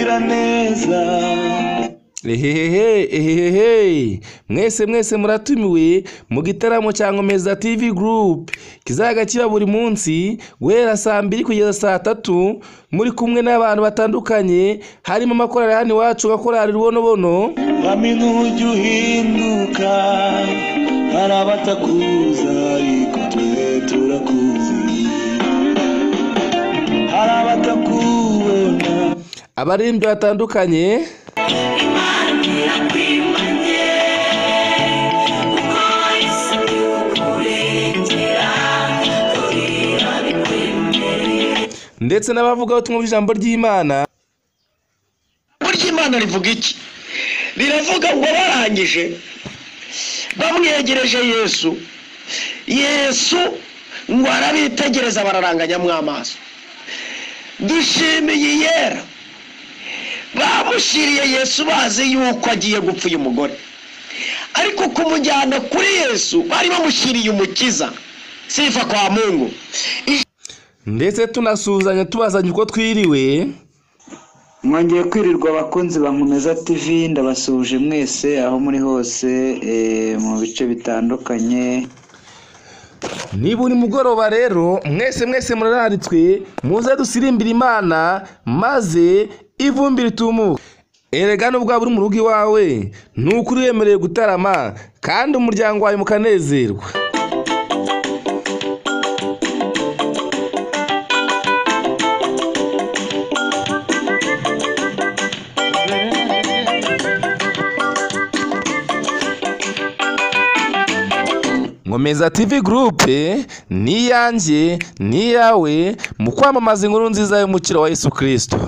ugira neza. Ehehehe mwese muratumiwe mu gitaramo cya Ngomeza TV Group kizaga kiba buri munsi guhera saa 2 kugeza saa 3 muri kumwe n'abantu batandukanye harimo amakorali hano iwacu gakorali Rubonobono Aminu ujya uhinduka harabatakuza ariko twe turakuzi harabatakubona abaririmbyi batandukanye ndetse n'abavuga ubutumwa bw'ijambo ry'Imana. Burya Imana rivuga iki? Riravuga ngo barangije bamwegereje Yesu ngo arabitegereza bararanganyamwo amaso. Dushimiye yera bamushiriye Yesu bazi yuko agiye gupfa uyu mugore, ariko kumujyana kuri Yesu bari bamushiriye umukiza. Sifa kwa Mungu. Ndetse tunasuzanya tubazanye uko twiriwe. Mwongeye kwirirwa abakunzi ba Ngomeza TV, ndabasuje mwese aho muri hose mu bice bitandukanye. Niba uri mugoroba rero mwese muraritswe muze dusirimbira Imana maze ivumbi ritumuka. Erega nubwo buri mu rugo iwawe nukuri yemereye gutarama kandi umuryango wawe mukanezerwa. Ngomeza TV Group ni yanjye ni yawe mu kwamamaza inkuru nziza y'umukiro wa Yesu Kristo.